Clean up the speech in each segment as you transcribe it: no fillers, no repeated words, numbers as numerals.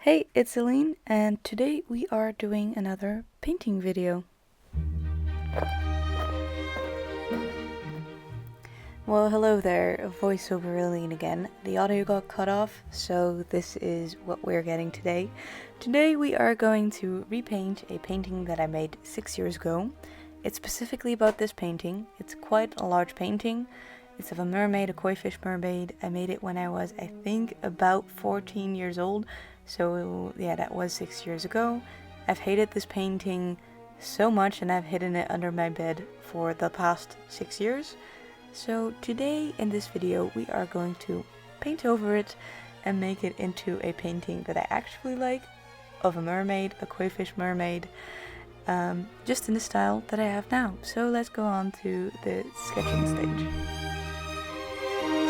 Hey, it's Eline, and today we are doing another painting video. Well, hello there, voiceover Eline again. The audio got cut off, so this is what we're getting today. Today we are going to repaint a painting that I made 6 years ago. It's specifically about this painting. It's quite a large painting. It's of a mermaid, a koi fish mermaid. I made it when I was, I think, about 14 years old. So yeah, that was 6 years ago. I've hated this painting so much and I've hidden it under my bed for the past 6 years. So today in this video we are going to paint over it and make it into a painting that I actually like, of a mermaid, a koi fish mermaid, just in the style that I have now. So let's go on to the sketching stage.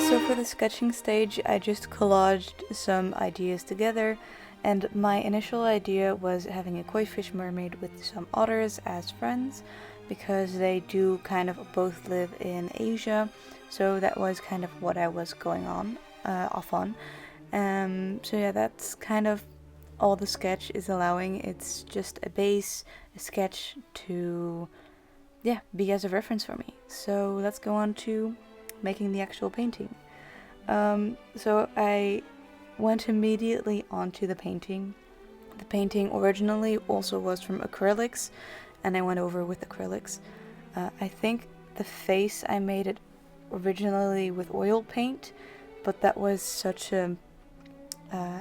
So for the sketching stage, I just collaged some ideas together, and my initial idea was having a koi fish mermaid with some otters as friends, because they do kind of both live in Asia, so that was kind of what I was going on, off on. So yeah, that's kind of all the sketch is allowing. It's just a base, a sketch to, yeah, be as a reference for me. So let's go on to making the actual painting. So I went immediately onto the painting. The painting originally also was from acrylics, and I went over with acrylics. I think the face I made it originally with oil paint, but that was such a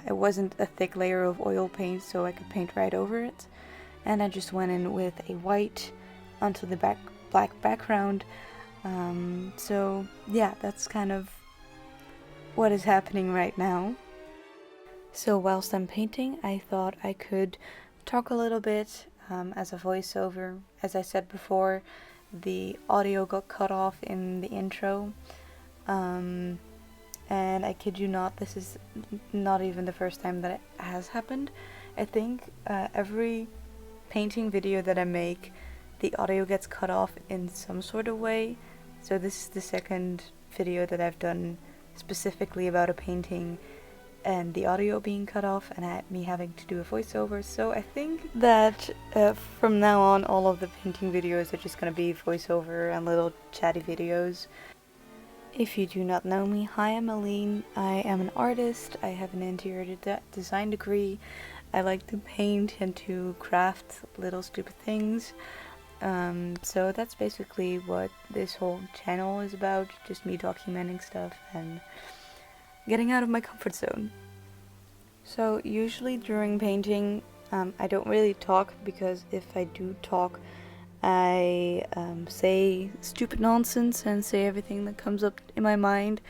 it wasn't a thick layer of oil paint, so I could paint right over it. And I just went in with a white onto the black background. So yeah, that's kind of what is happening right now. So whilst I'm painting, I thought I could talk a little bit as a voiceover. As I said before, the audio got cut off in the intro. And I kid you not, this is not even the first time that it has happened. I think every painting video that I make, the audio gets cut off in some sort of way. So this is the second video that I've done specifically about a painting and the audio being cut off and me having to do a voiceover. So I think that from now on all of the painting videos are just gonna be voiceover and little chatty videos. If you do not know me, hi, I'm Eline. I am an artist. I have an interior design degree. I like to paint and to craft little stupid things. So that's basically what this whole channel is about, just me documenting stuff and getting out of my comfort zone. So usually during painting, I don't really talk, because if I do talk, I say stupid nonsense and say everything that comes up in my mind,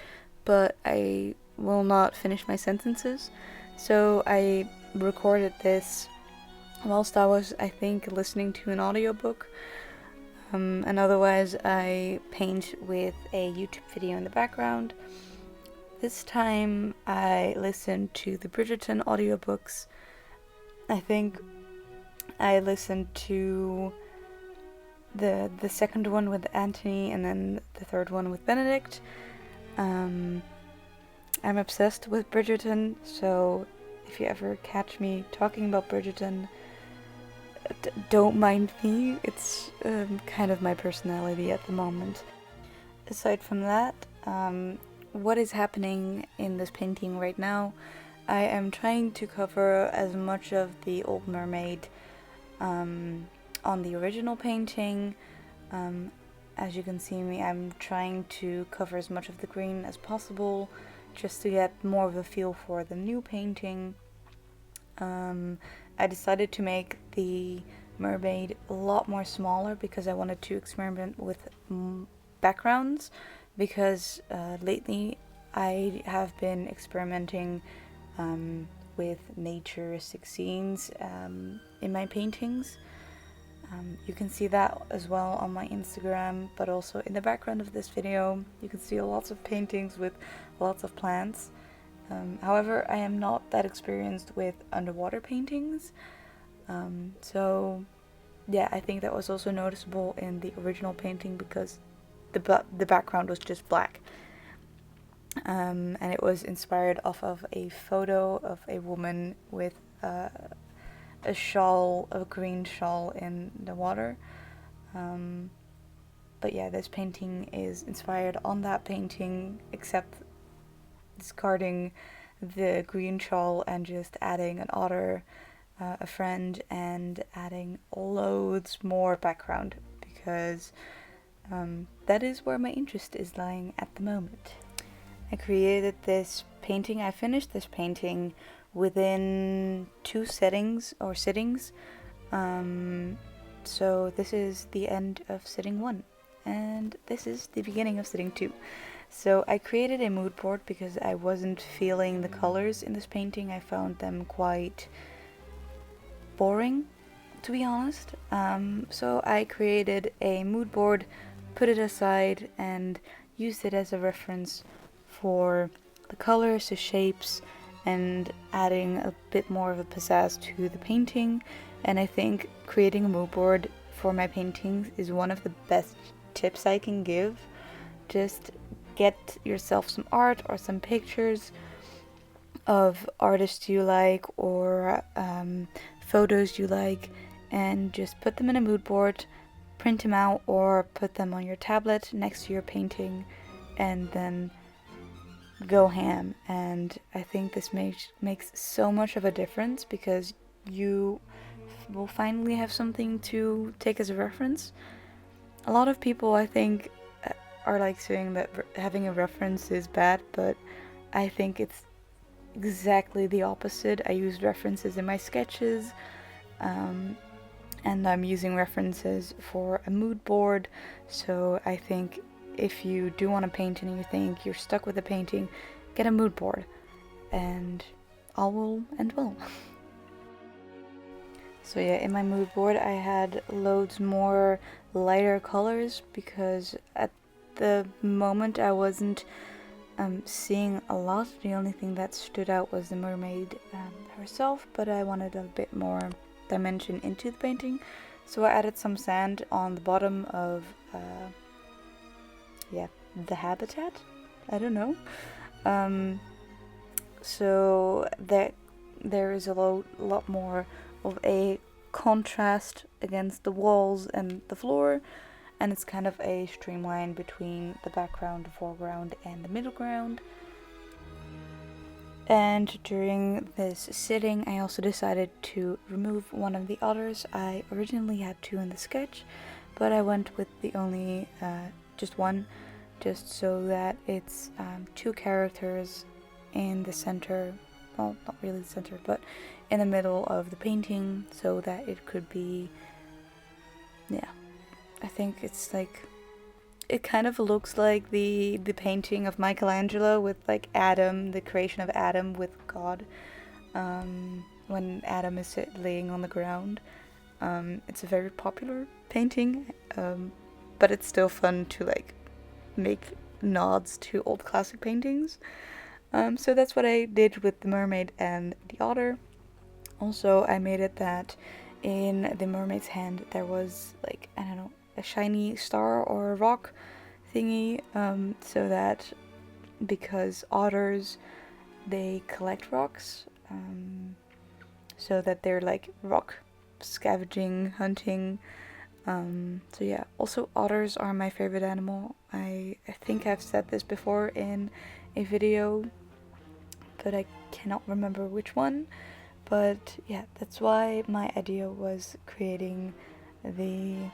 but I will not finish my sentences. So I recorded this whilst I was, I think, listening to an audiobook. And otherwise I paint with a YouTube video in the background. This time I listened to the Bridgerton audiobooks. I think I listened to the second one with Anthony and then the third one with Benedict. I'm obsessed with Bridgerton, so if you ever catch me talking about Bridgerton, don't mind me. It's kind of my personality at the moment. Aside from that, what is happening in this painting right now, I am trying to cover as much of the old mermaid on the original painting. As you can see me, I'm trying to cover as much of the green as possible just to get more of a feel for the new painting. I decided to make the mermaid a lot more smaller because I wanted to experiment with backgrounds, because lately I have been experimenting with naturistic scenes in my paintings. You can see that as well on my Instagram, but also in the background of this video you can see lots of paintings with lots of plants. However, I am not that experienced with underwater paintings, so yeah, I think that was also noticeable in the original painting because the background was just black. And it was inspired off of a photo of a woman with a shawl, a green shawl in the water. But yeah, this painting is inspired on that painting, except discarding the green shawl and just adding an otter, a friend, and adding loads more background, because that is where my interest is lying at the moment. I created this painting, I finished this painting within 2 sittings. So this is the end of sitting 1, and this is the beginning of sitting 2. So I created a mood board because I wasn't feeling the colors in this painting. I found them quite boring, to be honest. So I created a mood board, put it aside, and used it as a reference for the colors, the shapes, and adding a bit more of a pizzazz to the painting. And I think creating a mood board for my paintings is one of the best tips I can give. Just get yourself some art or some pictures of artists you like, or photos you like, and just put them in a mood board, print them out, or put them on your tablet next to your painting, and then go ham. And I think this makes so much of a difference, because you will finally have something to take as a reference. A lot of people, I think, are like saying that having a reference is bad, but I think it's exactly the opposite. I use references in my sketches, and I'm using references for a mood board. So I think if you do want to paint and you think you're stuck with a painting, get a mood board, and all will end well. So yeah, in my mood board I had loads more lighter colors, because at the moment I wasn't seeing a lot. The only thing that stood out was the mermaid herself, but I wanted a bit more dimension into the painting, so I added some sand on the bottom of the habitat. I don't know. So that there is a lot more of a contrast against the walls and the floor, and it's kind of a streamline between the background, the foreground, and the middle ground. And during this sitting, I also decided to remove one of the otters. I originally had 2 in the sketch, but I went with the only just one, just so that it's 2 characters in the center. Well, not really the center, but in the middle of the painting, so that it could be, yeah, I think it's like, it kind of looks like the painting of Michelangelo with like Adam, the creation of Adam with God, when Adam is laying on the ground. It's a very popular painting, but it's still fun to like make nods to old classic paintings. So that's what I did with the mermaid and the otter. Also, I made it that in the mermaid's hand there was like, I don't know, a shiny star or a rock thingy, so that, because otters, they collect rocks, so that they're like rock scavenging, hunting. So yeah, also otters are my favorite animal. I think I've said this before in a video, but I cannot remember which one. But yeah, that's why my idea was creating the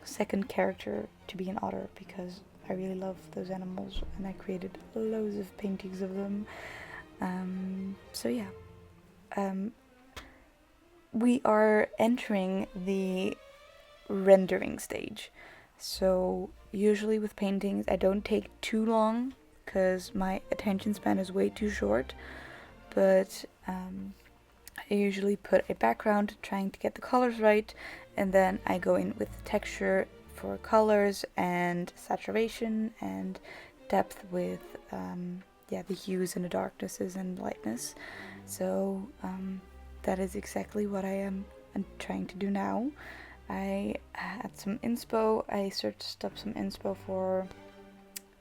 second character to be an otter, because I really love those animals and I created loads of paintings of them. So yeah, we are entering the rendering stage. So usually with paintings I don't take too long, because my attention span is way too short, but I usually put a background trying to get the colors right, and then I go in with texture for colors and saturation and depth with the hues and the darknesses and lightness. So that is exactly what I'm trying to do now. I had some inspo. I searched up some inspo for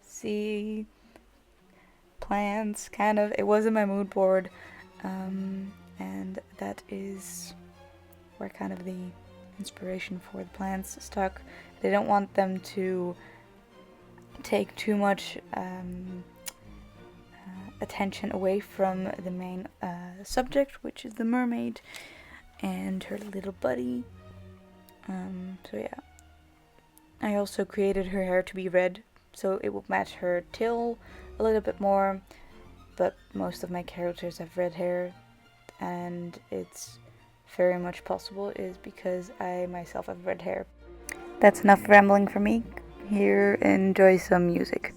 sea plants, kind of. It was in my mood board, and that is where kind of the inspiration for the plants stuck. I didn't want them to take too much attention away from the main subject, which is the mermaid and her little buddy. So yeah. I also created her hair to be red, so it will match her tail a little bit more, but most of my characters have red hair, and it's very much possible is because I myself have red hair. That's enough rambling for me. Here, enjoy some music.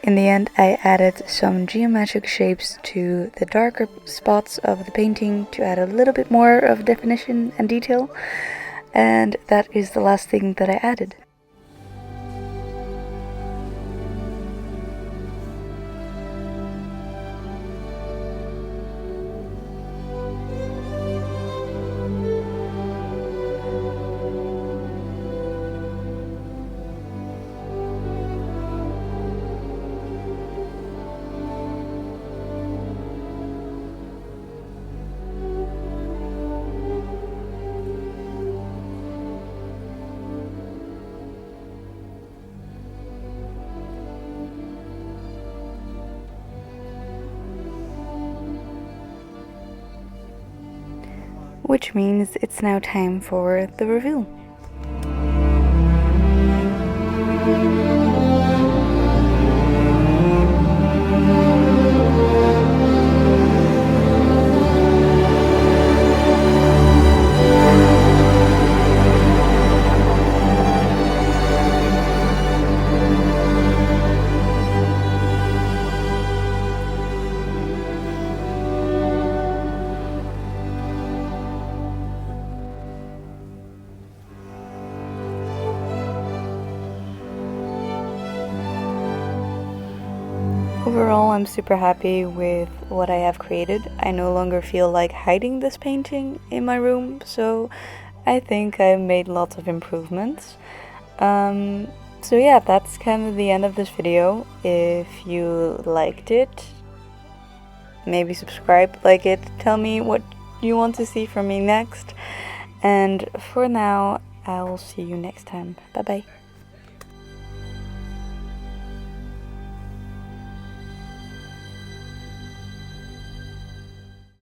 In the end, I added some geometric shapes to the darker spots of the painting to add a little bit more of definition and detail, and that is the last thing that I added. Which means it's now time for the reveal. Overall, I'm super happy with what I have created. I no longer feel like hiding this painting in my room, so I think I made lots of improvements. So yeah, that's kind of the end of this video. If you liked it, maybe subscribe, like it, tell me what you want to see from me next. And for now, I'll see you next time. Bye bye.